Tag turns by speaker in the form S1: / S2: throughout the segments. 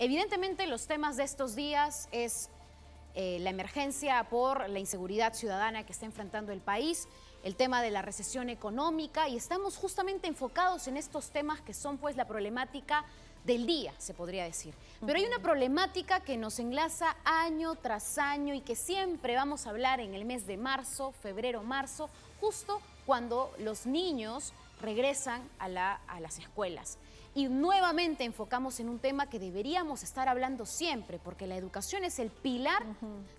S1: Evidentemente los temas de estos días es la emergencia por la inseguridad ciudadana que está enfrentando el país, el tema de la recesión económica, y estamos justamente enfocados en estos temas que son pues la problemática del día, se podría decir. Pero hay una problemática que nos enlaza año tras año y que siempre vamos a hablar en el mes de marzo, febrero, marzo, justo cuando los niños regresan a las escuelas. Y nuevamente enfocamos en un tema que deberíamos estar hablando siempre, porque la educación es el pilar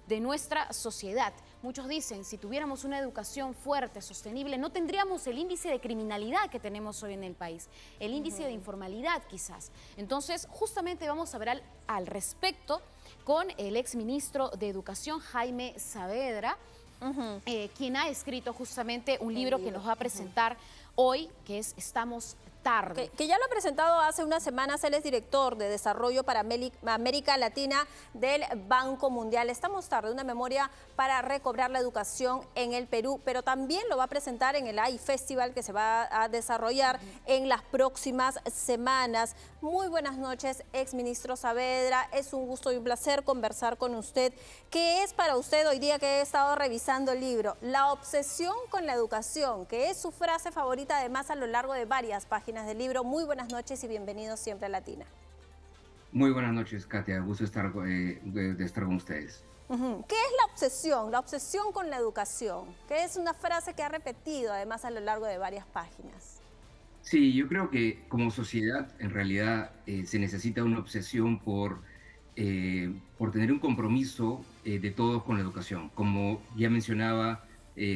S1: de nuestra sociedad. Muchos dicen, si tuviéramos una educación fuerte, sostenible, no tendríamos el índice de criminalidad que tenemos hoy en el país, el índice de informalidad quizás. Entonces, justamente vamos a ver al respecto con el exministro de Educación, Jaime Saavedra, quien ha escrito justamente un libro que nos va a presentar hoy, que es Estamos tarde.
S2: Que ya lo ha presentado hace unas semanas. Él es director de Desarrollo para América Latina del Banco Mundial. Estamos tarde, una memoria para recobrar la educación en el Perú, pero también lo va a presentar en el AI Festival que se va a desarrollar en las próximas semanas. Muy buenas noches, exministro Saavedra. Es un gusto y un placer conversar con usted. ¿Qué es para usted hoy día que he estado revisando el libro? La obsesión con la educación, que es su frase favorita además a lo largo de varias páginas del libro. Muy buenas noches y bienvenidos siempre a Latina.
S3: Muy buenas noches, Katia. Gusto de estar con ustedes.
S2: ¿Qué es la obsesión? La obsesión con la educación, que es una frase que ha repetido además a lo largo de varias páginas.
S3: Sí, yo creo que como sociedad en realidad se necesita una obsesión por tener un compromiso de todos con la educación. Como ya mencionaba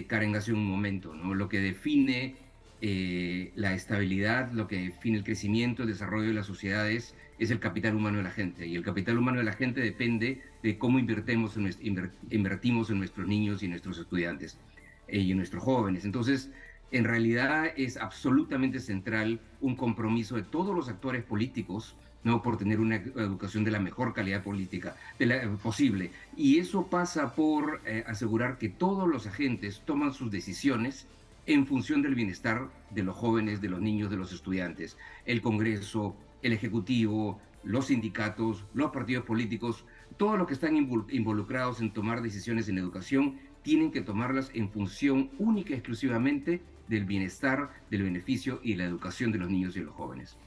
S3: Karen hace un momento, ¿no? Lo que define la estabilidad, lo que define el crecimiento, el desarrollo de las sociedades es el capital humano de la gente. Y el capital humano de la gente depende de cómo invertimos en nuestros niños y nuestros estudiantes y en nuestros jóvenes. Entonces, en realidad es absolutamente central un compromiso de todos los actores políticos, ¿no?, por tener una educación de la mejor calidad política posible. Y eso pasa por asegurar que todos los agentes toman sus decisiones en función del bienestar de los jóvenes, de los niños, de los estudiantes. El Congreso, el Ejecutivo, los sindicatos, los partidos políticos, todos los que están involucrados en tomar decisiones en educación, tienen que tomarlas en función única y exclusivamente del bienestar, del beneficio y la educación de los niños y de los jóvenes.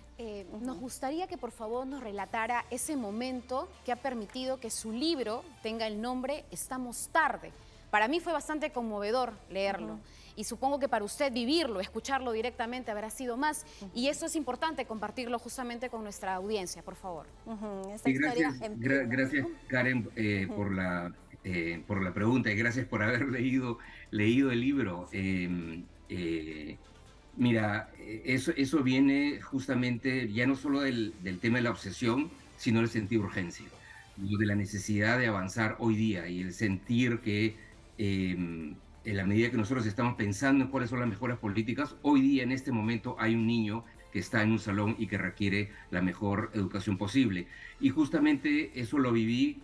S1: Nos gustaría que por favor nos relatara ese momento que ha permitido que su libro tenga el nombre Estamos tarde. Para mí fue bastante conmovedor leerlo y supongo que para usted vivirlo, escucharlo directamente habrá sido más, y eso es importante compartirlo justamente con nuestra audiencia, por favor.
S3: Gracias Karen por la pregunta, y gracias por haber leído el libro. Mira, eso viene justamente ya no solo del tema de la obsesión, sino del sentido de urgencia, de la necesidad de avanzar hoy día y el sentir que en la medida que nosotros estamos pensando en cuáles son las mejores políticas, hoy día en este momento hay un niño que está en un salón y que requiere la mejor educación posible. Y justamente eso lo viví,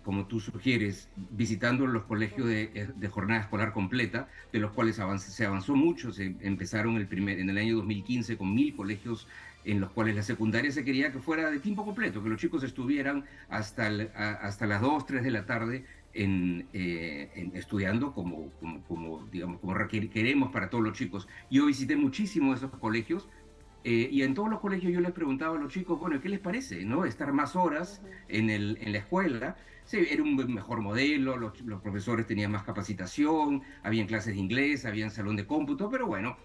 S3: como tú sugieres, visitando los colegios de jornada escolar completa, de los cuales se avanzó mucho. Se empezaron en el año 2015 con 1000 colegios en los cuales la secundaria se quería que fuera de tiempo completo, que los chicos estuvieran hasta las 2, 3 de la tarde estudiando como queremos para todos los chicos. Yo visité muchísimo esos colegios y en todos los colegios yo les preguntaba a los chicos, bueno, ¿qué les parece, no? Estar más horas en la escuela. Sí, era un mejor modelo, los profesores tenían más capacitación, habían clases de inglés, había salón de cómputo, pero bueno,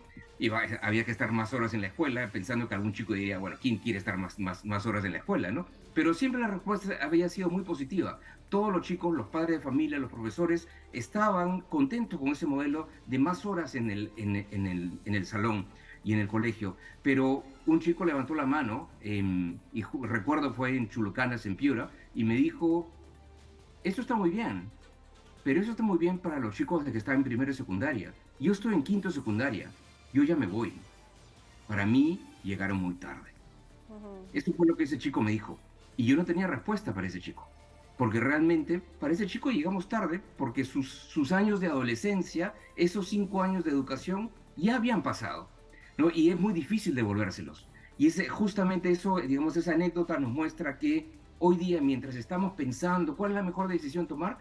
S3: había que estar más horas en la escuela, pensando que algún chico diría, bueno, ¿quién quiere estar más horas en la escuela, no? Pero siempre la respuesta había sido muy positiva. Todos los chicos, los padres de familia, los profesores, estaban contentos con ese modelo de más horas en el salón y en el colegio. Pero un chico levantó la mano, y recuerdo fue en Chulucanas, en Piura, y me dijo, esto está muy bien, pero eso está muy bien para los chicos de que están en primero y secundaria. Yo estoy en quinto de secundaria, yo ya me voy. Para mí llegaron muy tarde. Esto fue lo que ese chico me dijo. Y yo no tenía respuesta para ese chico. Porque realmente para ese chico llegamos tarde porque sus años de adolescencia, esos 5 años de educación, ya habían pasado, ¿no? Y es muy difícil devolvérselos. Y justamente eso, digamos, esa anécdota nos muestra que hoy día, mientras estamos pensando cuál es la mejor decisión tomar,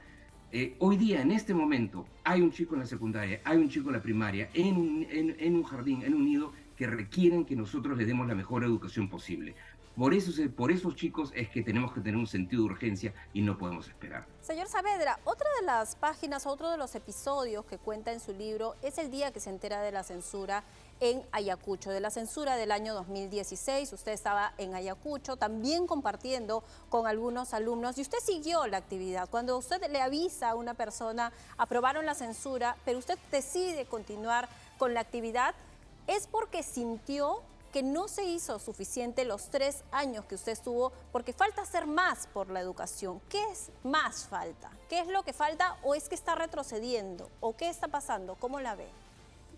S3: hoy día, en este momento, hay un chico en la secundaria, hay un chico en la primaria, en un jardín, en un nido, que requieren que nosotros les demos la mejor educación posible. Por esos chicos es que tenemos que tener un sentido de urgencia y no podemos esperar.
S2: Señor Saavedra, otra de las páginas, otro de los episodios que cuenta en su libro es el día que se entera de la censura en Ayacucho, de la censura del año 2016. Usted estaba en Ayacucho también compartiendo con algunos alumnos y usted siguió la actividad. Cuando usted le avisa a una persona, aprobaron la censura, pero usted decide continuar con la actividad, ¿es porque sintió que no se hizo suficiente los 3 años que usted estuvo, porque falta hacer más por la educación? ¿Qué es más falta? ¿Qué es lo que falta o es que está retrocediendo? ¿O qué está pasando? ¿Cómo la ve?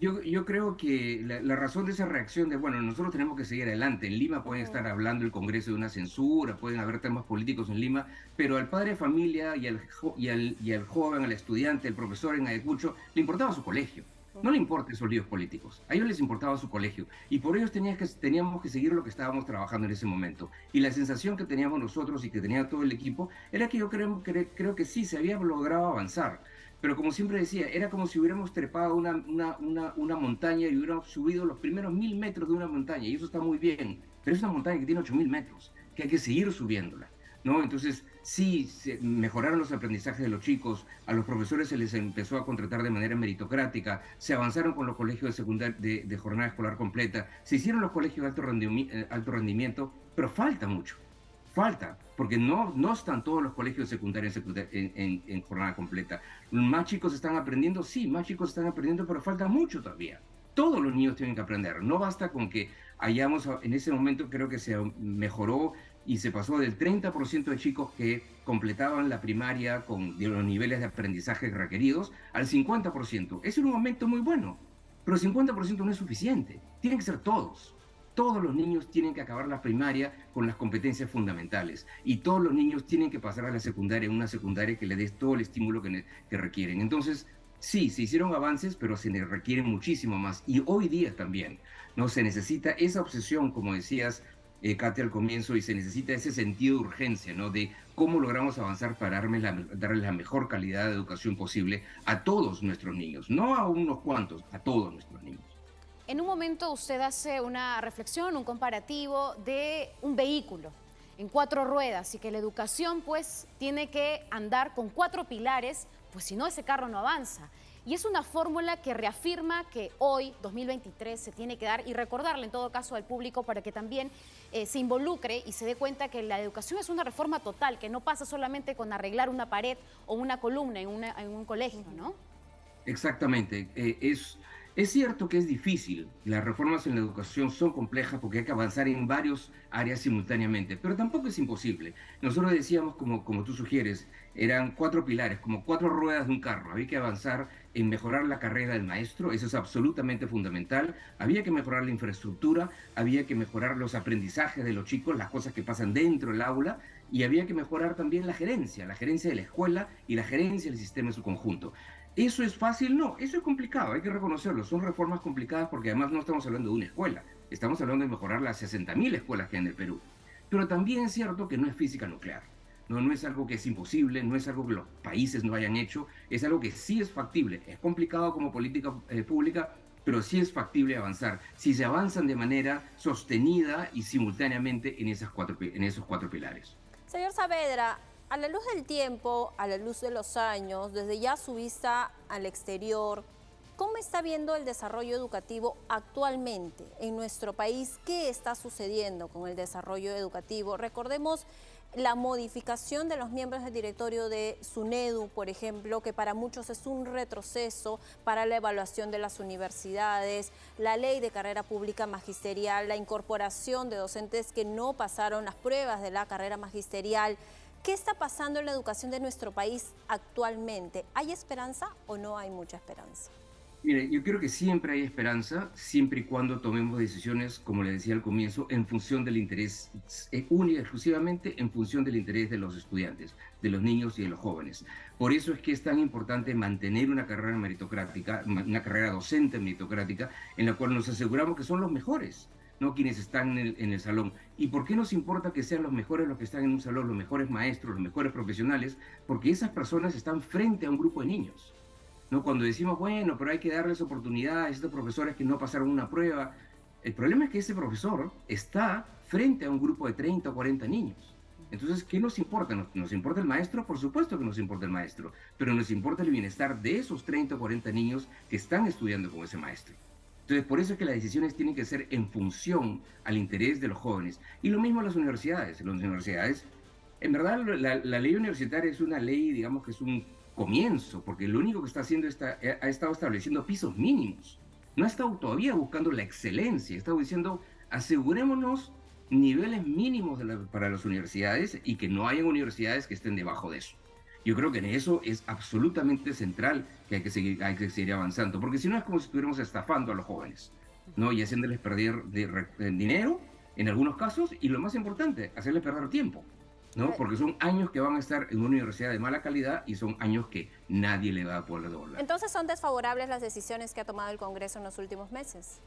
S3: Yo creo que la razón de esa reacción de, bueno, nosotros tenemos que seguir adelante. En Lima pueden estar hablando el Congreso de una censura, pueden haber temas políticos en Lima, pero al padre de familia y al joven, al estudiante, al profesor en Ayacucho, le importaba su colegio. No le importan esos líos políticos, a ellos les importaba su colegio y por ello teníamos que seguir lo que estábamos trabajando en ese momento. Y la sensación que teníamos nosotros y que tenía todo el equipo era que yo creo que sí, se había logrado avanzar. Pero como siempre decía, era como si hubiéramos trepado una montaña y hubiéramos subido los primeros 1000 metros de una montaña, y eso está muy bien, pero es una montaña que tiene 8000 metros, que hay que seguir subiéndola, ¿no? Entonces, sí, se mejoraron los aprendizajes de los chicos, a los profesores se les empezó a contratar de manera meritocrática, se avanzaron con los colegios de jornada escolar completa, se hicieron los colegios de alto rendimiento, pero falta mucho. Falta, porque no están todos los colegios secundarios en jornada completa. ¿Más chicos están aprendiendo? Sí, más chicos están aprendiendo, pero falta mucho todavía. Todos los niños tienen que aprender. No basta con que en ese momento creo que se mejoró y se pasó del 30% de chicos que completaban la primaria con los niveles de aprendizaje requeridos al 50%. Es un aumento muy bueno, pero el 50% no es suficiente. Tienen que ser todos. Todos los niños tienen que acabar la primaria con las competencias fundamentales y todos los niños tienen que pasar a la secundaria, una secundaria que le dé todo el estímulo que requieren. Entonces, sí, se hicieron avances, pero se les requiere muchísimo más. Y hoy día también, ¿no? Se necesita esa obsesión, como decías, Katia, al comienzo, y se necesita ese sentido de urgencia, ¿no? De cómo logramos avanzar para darles la mejor calidad de educación posible a todos nuestros niños, no a unos cuantos, a todos nuestros niños.
S1: En un momento usted hace una reflexión, un comparativo de un vehículo en 4 ruedas y que la educación pues tiene que andar con 4 pilares, pues si no ese carro no avanza. Y es una fórmula que reafirma que hoy, 2023, se tiene que dar y recordarle en todo caso al público para que también se involucre y se dé cuenta que la educación es una reforma total, que no pasa solamente con arreglar una pared o una columna en un colegio, ¿no?
S3: Exactamente. Es cierto que es difícil, las reformas en la educación son complejas porque hay que avanzar en varias áreas simultáneamente, pero tampoco es imposible. Nosotros decíamos, como tú sugieres, eran 4 pilares, como 4 ruedas de un carro. Había que avanzar en mejorar la carrera del maestro, eso es absolutamente fundamental. Había que mejorar la infraestructura, había que mejorar los aprendizajes de los chicos, las cosas que pasan dentro del aula, y había que mejorar también la gerencia de la escuela y la gerencia del sistema en su conjunto. ¿Eso es fácil? No, eso es complicado, hay que reconocerlo. Son reformas complicadas porque además no estamos hablando de una escuela, estamos hablando de mejorar las 60.000 escuelas que hay en el Perú. Pero también es cierto que no es física nuclear. No es algo que es imposible, no es algo que los países no hayan hecho, es algo que sí es factible. Es complicado como política pública, pero sí es factible avanzar, si se avanzan de manera sostenida y simultáneamente en esos 4 pilares.
S2: Señor Saavedra, a la luz del tiempo, a la luz de los años, desde ya su vista al exterior, ¿cómo está viendo el desarrollo educativo actualmente en nuestro país? ¿Qué está sucediendo con el desarrollo educativo? Recordemos la modificación de los miembros del directorio de SUNEDU, por ejemplo, que para muchos es un retroceso para la evaluación de las universidades, la ley de carrera pública magisterial, la incorporación de docentes que no pasaron las pruebas de la carrera magisterial. ¿Qué está pasando en la educación de nuestro país actualmente? ¿Hay esperanza o no hay mucha esperanza?
S3: Mire, yo creo que siempre hay esperanza, siempre y cuando tomemos decisiones, como le decía al comienzo, en función del interés, única y exclusivamente en función del interés de los estudiantes, de los niños y de los jóvenes. Por eso es que es tan importante mantener una carrera meritocrática, una carrera docente meritocrática, en la cual nos aseguramos que son los mejores. no quienes están en el salón. ¿Y por qué nos importa que sean los mejores los que están en un salón, los mejores maestros, los mejores profesionales? Porque esas personas están frente a un grupo de niños, ¿no? Cuando decimos, bueno, pero hay que darles oportunidad a estos profesores que no pasaron una prueba, el problema es que ese profesor está frente a un grupo de 30 o 40 niños. Entonces, ¿qué nos importa? ¿Nos importa el maestro? Por supuesto que nos importa el maestro, pero nos importa el bienestar de esos 30 o 40 niños que están estudiando con ese maestro. Entonces, por eso es que las decisiones tienen que ser en función al interés de los jóvenes. Y lo mismo en las universidades. En las universidades, en verdad, la ley universitaria es una ley, digamos que es un comienzo, porque lo único que está haciendo ha estado estableciendo pisos mínimos. No ha estado todavía buscando la excelencia, ha estado diciendo, asegurémonos niveles mínimos para las universidades y que no hayan universidades que estén debajo de eso. Yo creo que en eso es absolutamente central que hay que seguir avanzando, porque si no es como si estuviéramos estafando a los jóvenes, ¿no? Y haciéndoles perder dinero en algunos casos, y lo más importante, hacerles perder tiempo, ¿no? Porque son años que van a estar en una universidad de mala calidad y son años que nadie le va a poder devolver.
S2: Entonces, ¿son desfavorables las decisiones que ha tomado el Congreso en los últimos meses?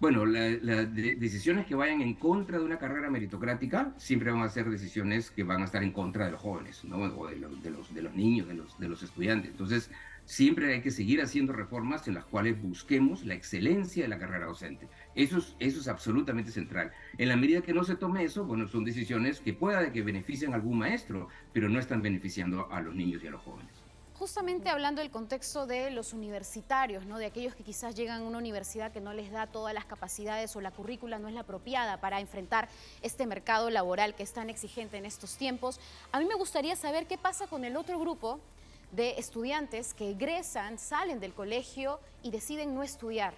S3: Bueno, las decisiones que vayan en contra de una carrera meritocrática siempre van a ser decisiones que van a estar en contra de los jóvenes, ¿no? O de los niños, de los estudiantes. Entonces, siempre hay que seguir haciendo reformas en las cuales busquemos la excelencia de la carrera docente. Eso es absolutamente central. En la medida que no se tome eso, bueno, son decisiones que pueda que beneficien a algún maestro, pero no están beneficiando a los niños y a los jóvenes.
S1: Justamente hablando del contexto de los universitarios, ¿no? De aquellos que quizás llegan a una universidad que no les da todas las capacidades o la currícula no es la apropiada para enfrentar este mercado laboral que es tan exigente en estos tiempos. A mí me gustaría saber qué pasa con el otro grupo de estudiantes que egresan, salen del colegio y deciden no estudiar.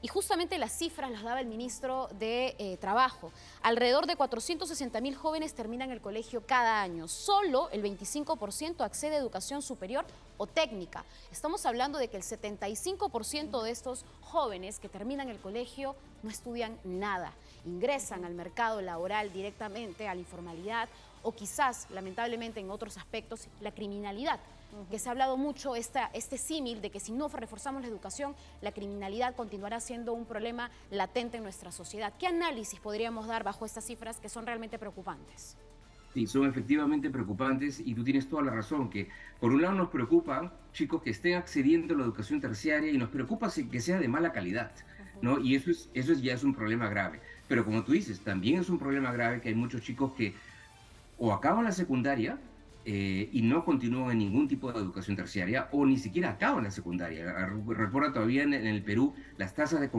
S1: Y justamente las cifras las daba el ministro de Trabajo. Alrededor de 460.000 jóvenes terminan el colegio cada año. Solo el 25% accede a educación superior o técnica. Estamos hablando de que el 75% de estos jóvenes que terminan el colegio no estudian nada. Ingresan al mercado laboral directamente, a la informalidad o quizás, lamentablemente en otros aspectos, la criminalidad. Que se ha hablado mucho este símil de que si no reforzamos la educación, la criminalidad continuará siendo un problema latente en nuestra sociedad. ¿Qué análisis podríamos dar bajo estas cifras que son realmente preocupantes?
S3: Sí, son efectivamente preocupantes y tú tienes toda la razón, que por un lado nos preocupan chicos que estén accediendo a la educación terciaria y nos preocupa que sea de mala calidad, ¿no? Y eso ya es un problema grave. Pero como tú dices, también es un problema grave que hay muchos chicos que o acaban la secundaria y no continúan en ningún tipo de educación terciaria o ni siquiera acaban la secundaria. Recuerda todavía en el Perú las tasas de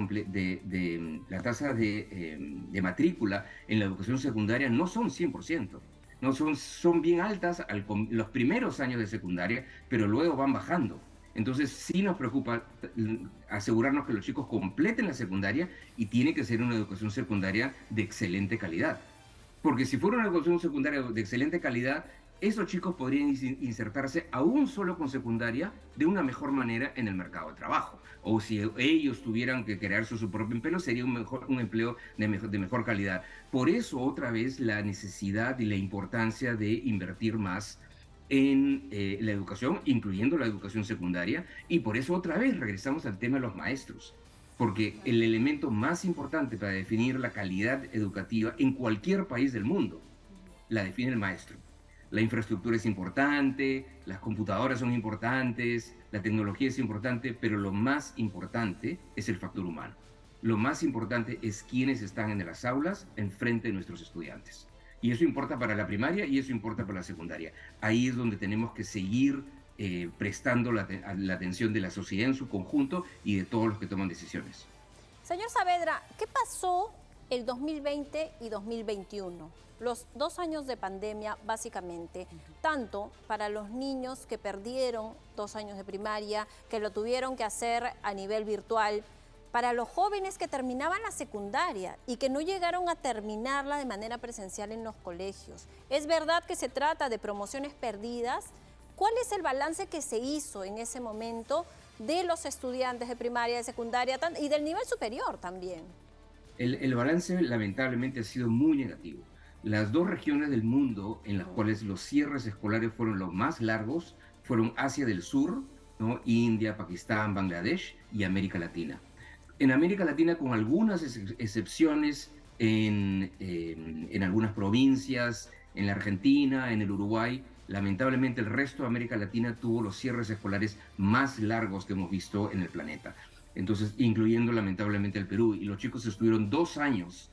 S3: matrícula en la educación secundaria no son 100%. No son bien altas los primeros años de secundaria, pero luego van bajando. Entonces sí nos preocupa asegurarnos que los chicos completen la secundaria y tiene que ser una educación secundaria de excelente calidad. Porque si fuera una educación secundaria de excelente calidad, esos chicos podrían insertarse aún solo con secundaria de una mejor manera en el mercado de trabajo. O si ellos tuvieran que crearse su propio empleo, sería un empleo de mejor calidad. Por eso, otra vez, la necesidad y la importancia de invertir más en la educación, incluyendo la educación secundaria. Y por eso, otra vez, regresamos al tema de los maestros. Porque el elemento más importante para definir la calidad educativa en cualquier país del mundo, la define el maestro. La infraestructura es importante, las computadoras son importantes, la tecnología es importante, pero lo más importante es el factor humano. Lo más importante es quiénes están en las aulas enfrente de nuestros estudiantes. Y eso importa para la primaria y eso importa para la secundaria. Ahí es donde tenemos que seguir prestando la atención de la sociedad en su conjunto y de todos los que toman decisiones.
S2: Señor Saavedra, ¿qué pasó el 2020 y 2021? Los 2 años de pandemia, básicamente, tanto para los niños que perdieron 2 años de primaria, que lo tuvieron que hacer a nivel virtual, para los jóvenes que terminaban la secundaria y que no llegaron a terminarla de manera presencial en los colegios. ¿Es verdad que se trata de promociones perdidas? ¿Cuál es el balance que se hizo en ese momento de los estudiantes de primaria, de secundaria y del nivel superior también?
S3: El balance lamentablemente ha sido muy negativo. Las 2 regiones del mundo en las cuales los cierres escolares fueron los más largos fueron Asia del Sur, ¿no? India, Pakistán, Bangladesh y América Latina. En América Latina, con algunas excepciones en algunas provincias, en la Argentina, en el Uruguay, lamentablemente el resto de América Latina tuvo los cierres escolares más largos que hemos visto en el planeta. Entonces, incluyendo lamentablemente el Perú. Y los chicos estuvieron 2 años,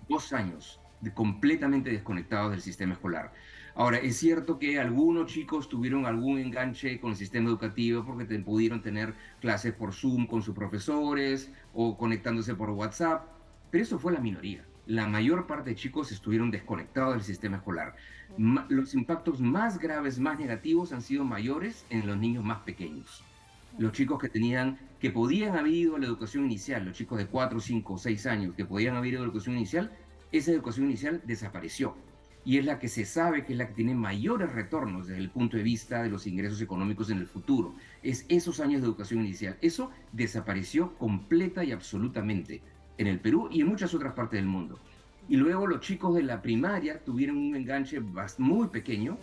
S3: 2 años, completamente desconectados del sistema escolar. Ahora, es cierto que algunos chicos tuvieron algún enganche con el sistema educativo porque pudieron tener clases por Zoom con sus profesores o conectándose por WhatsApp, pero eso fue la minoría. La mayor parte de chicos estuvieron desconectados del sistema escolar. Los impactos más graves, más negativos, han sido mayores en los niños más pequeños. Los chicos que podían haber ido a la educación inicial, los chicos de 4, 5, 6 años que podían haber ido a la educación inicial, esa educación inicial desapareció. Y es la que se sabe que es la que tiene mayores retornos desde el punto de vista de los ingresos económicos en el futuro. Es esos años de educación inicial. Eso desapareció completa y absolutamente en el Perú y en muchas otras partes del mundo. Y luego los chicos de la primaria tuvieron un enganche muy pequeño,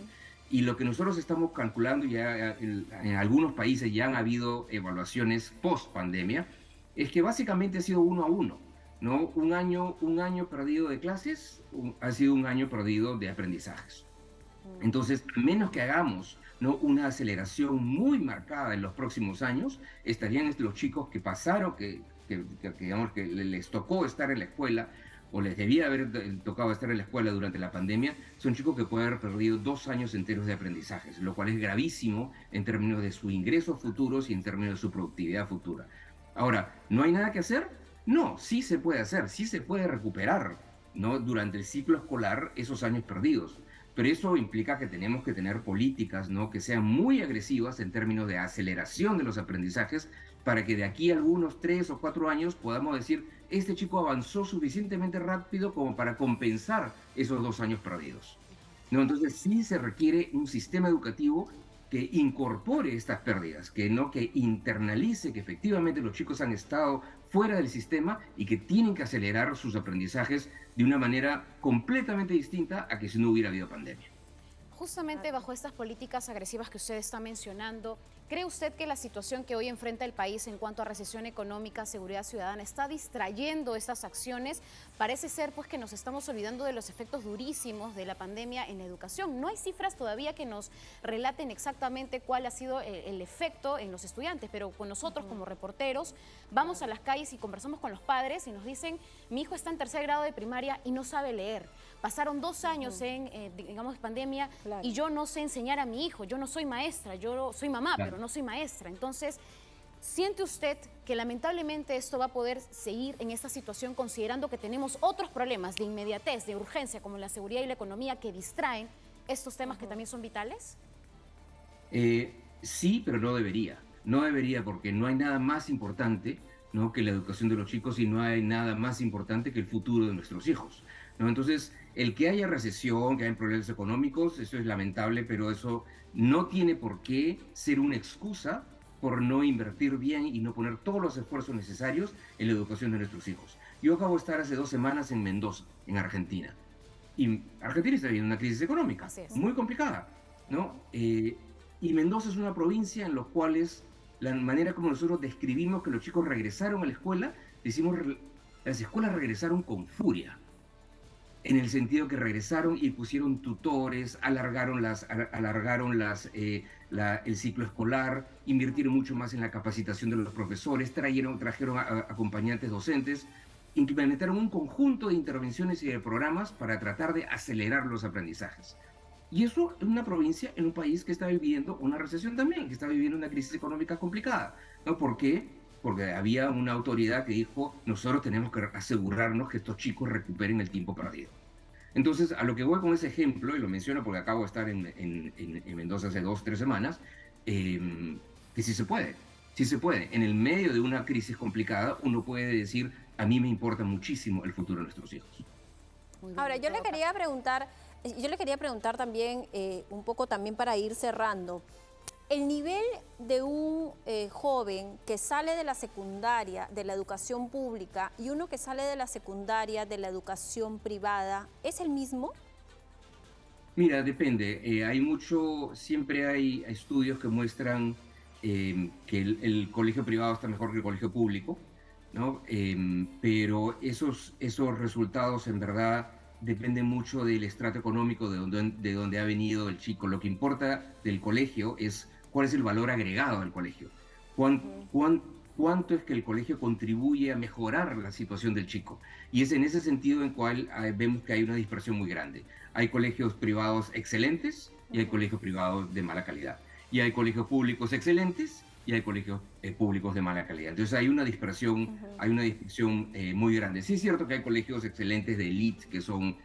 S3: y lo que nosotros estamos calculando, ya en algunos países ya han habido evaluaciones post pandemia, es que básicamente ha sido 1 a 1, ¿no? Un año perdido de clases ha sido un año perdido de aprendizajes. Entonces, a menos que hagamos, ¿no?, una aceleración muy marcada en los próximos años, estarían los chicos que pasaron, digamos que les tocó estar en la escuela, o les debía haber tocado estar en la escuela durante la pandemia, son chicos que pueden haber perdido 2 años enteros de aprendizajes, lo cual es gravísimo en términos de sus ingresos futuros y en términos de su productividad futura. Ahora, ¿no hay nada que hacer? No, sí se puede hacer, sí se puede recuperar, ¿no?, durante el ciclo escolar esos años perdidos. Pero eso implica que tenemos que tener políticas, ¿no?, que sean muy agresivas en términos de aceleración de los aprendizajes, para que de aquí a algunos 3 o 4 años podamos decir, este chico avanzó suficientemente rápido como para compensar esos 2 años perdidos, ¿no? Entonces sí se requiere un sistema educativo que incorpore estas pérdidas, que internalice que efectivamente los chicos han estado fuera del sistema y que tienen que acelerar sus aprendizajes de una manera completamente distinta a que si no hubiera habido pandemia.
S1: Justamente bajo estas políticas agresivas que usted está mencionando, ¿cree usted que la situación que hoy enfrenta el país en cuanto a recesión económica, seguridad ciudadana, está distrayendo estas acciones? Parece ser pues que nos estamos olvidando de los efectos durísimos de la pandemia en la educación. No hay cifras todavía que nos relaten exactamente cuál ha sido el efecto en los estudiantes, pero con nosotros como reporteros vamos a las calles y conversamos con los padres y nos dicen, mi hijo está en 3er grado de primaria y no sabe leer. Pasaron 2 años en, digamos, pandemia, y yo no sé enseñar a mi hijo. Yo no soy maestra, yo soy mamá, pero no soy maestra. Entonces, ¿siente usted que lamentablemente esto va a poder seguir en esta situación, considerando que tenemos otros problemas de inmediatez, de urgencia, como la seguridad y la economía, que distraen estos temas que también son vitales?
S3: Sí, pero no debería. No debería, porque no hay nada más importante, ¿no?, que la educación de los chicos, y no hay nada más importante que el futuro de nuestros hijos, ¿no? Entonces, el que haya recesión, que haya problemas económicos, eso es lamentable, pero eso no tiene por qué ser una excusa por no invertir bien y no poner todos los esfuerzos necesarios en la educación de nuestros hijos. Yo acabo de estar hace 2 semanas en Mendoza, en Argentina, y Argentina está viviendo una crisis económica muy complicada, ¿no? Y Mendoza es una provincia en la cual la manera como nosotros describimos que los chicos regresaron a la escuela, decimos las escuelas regresaron con furia, en el sentido que regresaron y pusieron tutores, alargaron el ciclo escolar, invirtieron mucho más en la capacitación de los profesores, trajeron acompañantes docentes, implementaron un conjunto de intervenciones y de programas para tratar de acelerar los aprendizajes. Y eso en una provincia, en un país que está viviendo una recesión también, que está viviendo una crisis económica complicada, ¿no? ¿Por qué? Porque había una autoridad que dijo, nosotros tenemos que asegurarnos que estos chicos recuperen el tiempo perdido. Entonces, a lo que voy con ese ejemplo, y lo menciono porque acabo de estar en Mendoza hace 2 o 3 semanas, que sí se puede. En el medio de una crisis complicada, uno puede decir, a mí me importa muchísimo el futuro de nuestros hijos.
S2: Ahora, yo le quería preguntar también, un poco también para ir cerrando, el nivel de un joven que sale de la secundaria, de la educación pública, y uno que sale de la secundaria, de la educación privada, ¿es el mismo?
S3: Mira, depende. Siempre hay estudios que muestran que el colegio privado está mejor que el colegio público, ¿no? Pero esos resultados en verdad dependen mucho del estrato económico de donde ha venido el chico. Lo que importa del colegio es cuál es el valor agregado del colegio. ¿Cuánto es que el colegio contribuye a mejorar la situación del chico? Y es en ese sentido en cual vemos que hay una dispersión muy grande. Hay colegios privados excelentes y hay colegios privados de mala calidad. Y hay colegios públicos excelentes y hay colegios públicos de mala calidad. Entonces hay una dispersión, muy grande. Sí es cierto que hay colegios excelentes de élite, que son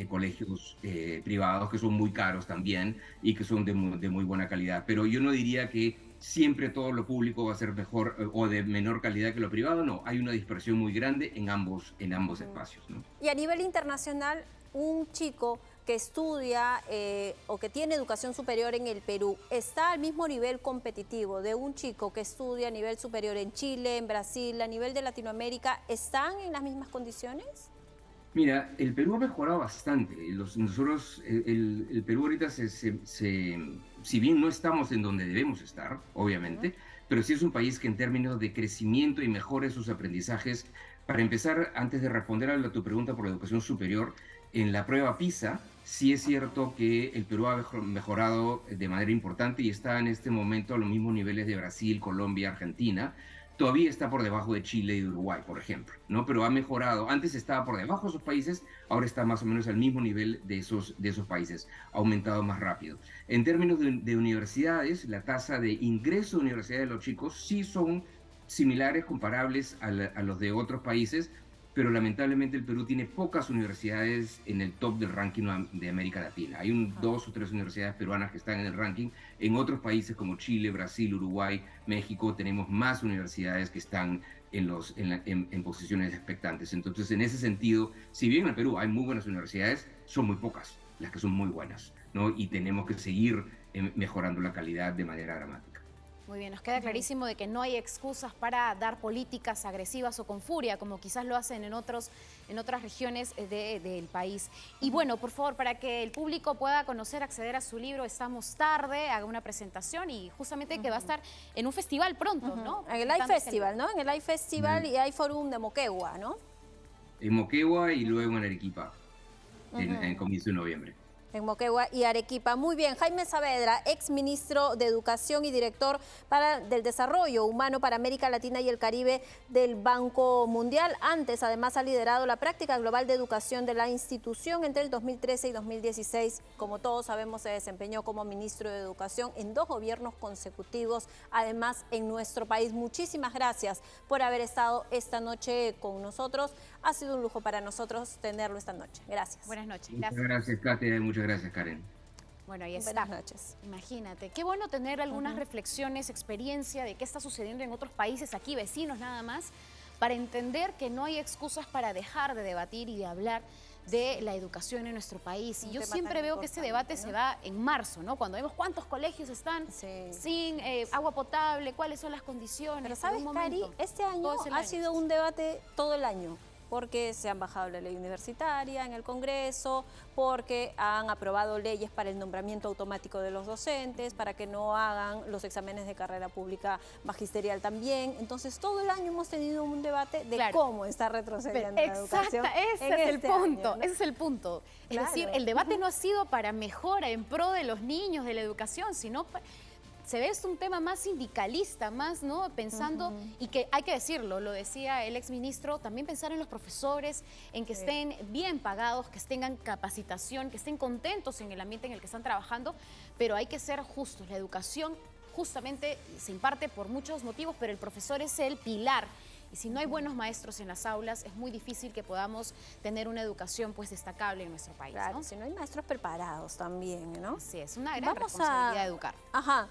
S3: colegios privados, que son muy caros también y que son de muy buena calidad. Pero yo no diría que siempre todo lo público va a ser mejor o de menor calidad que lo privado. No, hay una dispersión muy grande en ambos espacios, ¿no?
S2: Y a nivel internacional, un chico que estudia o que tiene educación superior en el Perú, ¿está al mismo nivel competitivo de un chico que estudia a nivel superior en Chile, en Brasil, a nivel de Latinoamérica? ¿Están en las mismas condiciones?
S3: Mira, el Perú ha mejorado bastante. Nosotros, el Perú ahorita, si bien no estamos en donde debemos estar, obviamente, pero sí es un país que en términos de crecimiento y mejora sus aprendizajes, para empezar, antes de responder a tu pregunta por la educación superior, en la prueba PISA, sí es cierto que el Perú ha mejorado de manera importante y está en este momento a los mismos niveles de Brasil, Colombia, Argentina. Todavía está por debajo de Chile y de Uruguay, por ejemplo, ¿no? Pero ha mejorado. Antes estaba por debajo de esos países, ahora está más o menos al mismo nivel de esos países. Ha aumentado más rápido. En términos de universidades, la tasa de ingreso a universidades de los chicos sí son similares, comparables a los de otros países, pero lamentablemente el Perú tiene pocas universidades en el top del ranking de América Latina. Hay 2 o 3 universidades peruanas que están en el ranking. En otros países como Chile, Brasil, Uruguay, México, tenemos más universidades que están en posiciones expectantes. Entonces, en ese sentido, si bien en el Perú hay muy buenas universidades, son muy pocas las que son muy buenas, ¿no? Y tenemos que seguir mejorando la calidad de manera dramática.
S1: Muy bien, nos queda clarísimo de que no hay excusas para dar políticas agresivas o con furia, como quizás lo hacen en otras regiones del país. Y bueno, por favor, para que el público pueda conocer, acceder a su libro, Estamos tarde, haga una presentación y justamente que va a estar en un festival pronto, ¿no?
S2: En el Live Festival, ¿no? En el Live Festival y iForum de Moquegua, ¿no?
S3: En Moquegua y luego en Arequipa, en comienzo de noviembre.
S2: En Moquegua y Arequipa. Muy bien, Jaime Saavedra, ex ministro de Educación y director del Desarrollo Humano para América Latina y el Caribe del Banco Mundial. Antes, además, ha liderado la práctica global de educación de la institución entre el 2013 y 2016. Como todos sabemos, se desempeñó como ministro de Educación en 2 gobiernos consecutivos, además en nuestro país. Muchísimas gracias por haber estado esta noche con nosotros. Ha sido un lujo para nosotros tenerlo esta noche. Gracias.
S1: Buenas noches.
S3: Muchas gracias, Katia. Muchas gracias, Karen.
S1: Bueno, ahí está.
S2: Buenas noches.
S1: Imagínate, qué bueno tener algunas reflexiones, experiencia de qué está sucediendo en otros países, aquí vecinos nada más, para entender que no hay excusas para dejar de debatir y de hablar de la educación en nuestro país. Y yo siempre veo que este debate se va en marzo, ¿no? Cuando vemos cuántos colegios están sin agua potable, cuáles son las condiciones.
S2: Pero ¿sabes, Cari? Este año ha sido un debate todo el año, porque se han bajado la ley universitaria en el Congreso, porque han aprobado leyes para el nombramiento automático de los docentes, para que no hagan los exámenes de carrera pública magisterial también. Entonces, todo el año hemos tenido un debate de cómo está retrocediendo la educación.
S1: Ese es el punto, ese es el punto. Es decir, el debate no ha sido para mejora en pro de los niños, de la educación, sino se ve esto un tema más sindicalista, más, ¿no? Pensando, y que hay que decirlo, lo decía el exministro, también pensar en los profesores, en que estén bien pagados, que tengan capacitación, que estén contentos en el ambiente en el que están trabajando, pero hay que ser justos. La educación justamente se imparte por muchos motivos, pero el profesor es el pilar. Y si no hay buenos maestros en las aulas, es muy difícil que podamos tener una educación pues destacable en nuestro país,
S2: claro,
S1: ¿no?
S2: Si no hay maestros preparados también, ¿no?
S1: Sí, es una gran responsabilidad educar.
S2: Ajá.